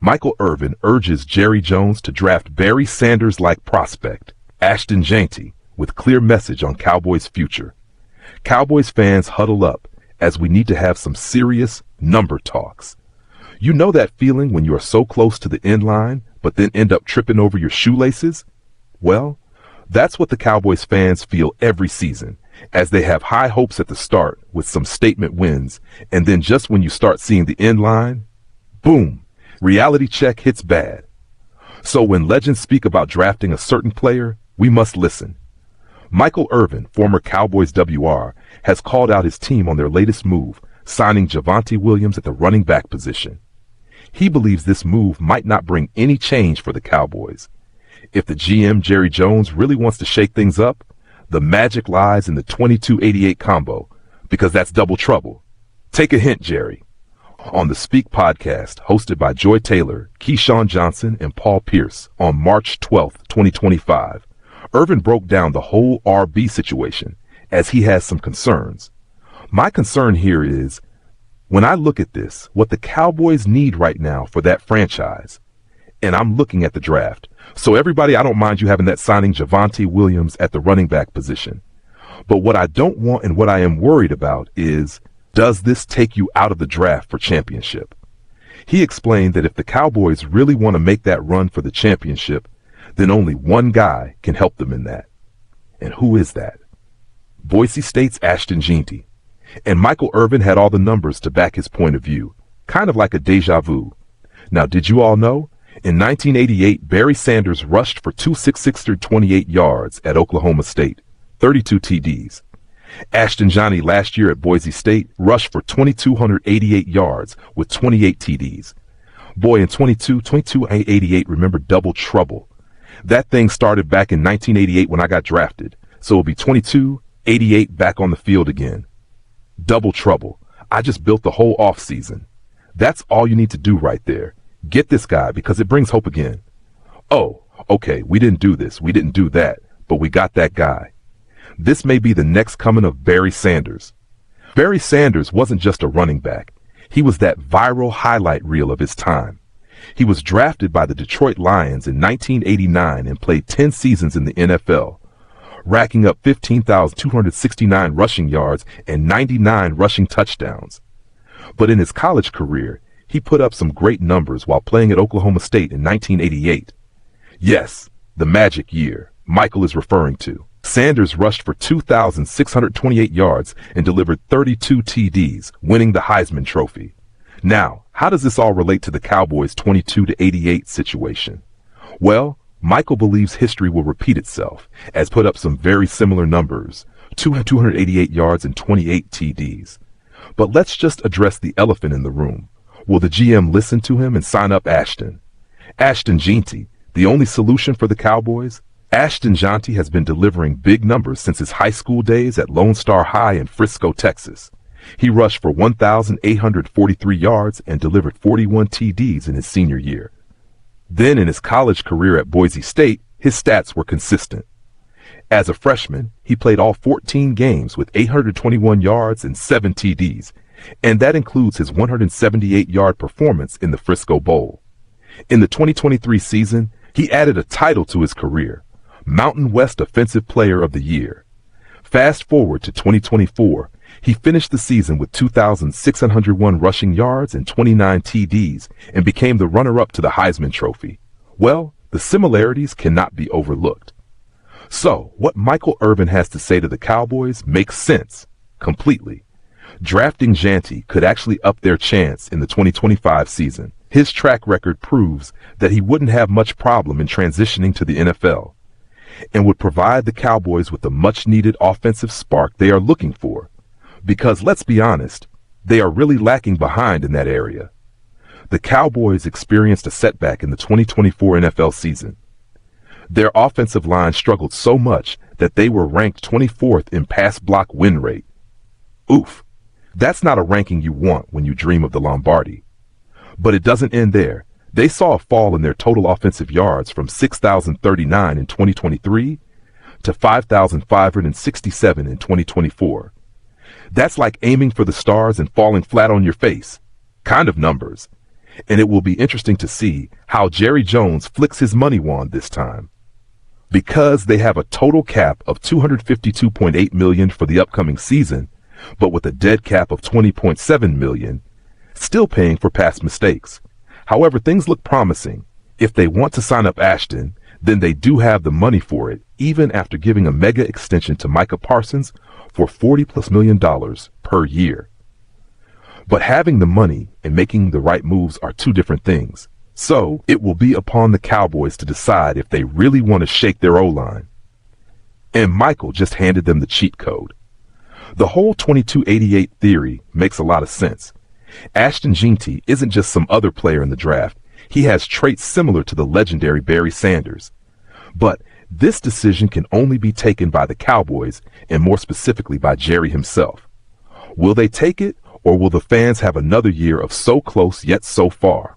Michael Irvin urges Jerry Jones to draft Barry Sanders-like prospect, Ashton Jeanty, with clear message on Cowboys' future. Cowboys fans huddle up as we need to have some serious number talks. You know that feeling when you are so close to the end line, but then end up tripping over your shoelaces? Well, that's what the Cowboys fans feel every season, as they have high hopes at the start with some statement wins, and then just when you start seeing the end line, boom, reality check hits bad. So when legends speak about drafting a certain player, we must listen. Michael Irvin, former Cowboys WR, has called out his team on their latest move, signing Javonte Williams at the running back position. He believes this move might not bring any change for the Cowboys. If the GM Jerry Jones really wants to shake things up, the magic lies in the 22-88 combo, because that's double trouble. Take a hint, Jerry. On the Speak podcast, hosted by Joy Taylor, Keyshawn Johnson, and Paul Pierce on March 12, 2025, Irvin broke down the whole RB situation, as he has some concerns. My concern here is, when I look at this, what the Cowboys need right now for that franchise, and I'm looking at the draft. So everybody, I don't mind you having that signing Javonte Williams at the running back position. But what I don't want and what I am worried about is, does this take you out of the draft for championship? He explained that if the Cowboys really want to make that run for the championship, then only one guy can help them in that. And who is that? Boise State's Ashton Jeanty. And Michael Irvin had all the numbers to back his point of view, kind of like a deja vu. Now, did you all know? In 1988, Barry Sanders rushed for 266 yards at Oklahoma State, 32 TDs. Ashton Jeanty last year at Boise State rushed for 2,288 yards with 28 TDs. Boy, in 2288, remember double trouble. That thing started back in 1988 when I got drafted, so it'll be 2288 back on the field again. Double trouble. I just built the whole offseason. That's all you need to do right there. Get this guy because it brings hope again. Oh, okay, we didn't do this, we didn't do that, but we got that guy. This may be the next coming of Barry Sanders. Barry Sanders wasn't just a running back. He was that viral highlight reel of his time. He was drafted by the Detroit Lions in 1989 and played 10 seasons in the NFL, racking up 15,269 rushing yards and 99 rushing touchdowns. But in his college career, he put up some great numbers while playing at Oklahoma State in 1988. Yes, the magic year Michael is referring to. Sanders rushed for 2,628 yards and delivered 32 TDs, winning the Heisman Trophy. Now, how does this all relate to the Cowboys' 22-88 situation? Well, Michael believes history will repeat itself, as put up some very similar numbers, 288 yards and 28 TDs. But let's just address the elephant in the room. Will the GM listen to him and sign up Ashton? Ashton Jeanty, the only solution for the Cowboys? Ashton Jeanty has been delivering big numbers since his high school days at Lone Star High in Frisco, Texas. He rushed for 1,843 yards and delivered 41 TDs in his senior year. Then in his college career at Boise State, his stats were consistent. As a freshman, he played all 14 games with 821 yards and 7 TDs, and that includes his 178-yard performance in the Frisco Bowl. In the 2023 season, he added a title to his career, Mountain West Offensive Player of the Year. Fast forward to 2024, he finished the season with 2,601 rushing yards and 29 TDs and became the runner-up to the Heisman Trophy. Well, the similarities cannot be overlooked. So, what Michael Irvin has to say to the Cowboys makes sense, completely. Drafting Jeanty could actually up their chance in the 2025 season. His track record proves that he wouldn't have much problem in transitioning to the NFL and would provide the Cowboys with the much-needed offensive spark they are looking for. Because let's be honest, they are really lacking behind in that area. The Cowboys experienced a setback in the 2024 NFL season. Their offensive line struggled so much that they were ranked 24th in pass block win rate. Oof, that's not a ranking you want when you dream of the Lombardi. But it doesn't end there. They saw a fall in their total offensive yards from 6,039 in 2023 to 5,567 in 2024. That's like aiming for the stars and falling flat on your face. Kind of numbers. and it will be interesting to see how Jerry Jones flicks his money wand this time. Because they have a total cap of $252.8 million for the upcoming season, but with a dead cap of $20.7 million, still paying for past mistakes. However, things look promising. If they want to sign up Ashton, then they do have the money for it, even after giving a mega extension to Micah Parsons for $40+ million per year. But having the money and making the right moves are two different things. So it will be upon the Cowboys to decide if they really want to shake their O-line. And Michael just handed them the cheat code. The whole 2288 theory makes a lot of sense. Ashton Jeanty isn't just some other player in the draft. He has traits similar to the legendary Barry Sanders. But this decision can only be taken by the Cowboys, and more specifically by Jerry himself. Will they take it, or will the fans have another year of so close yet so far?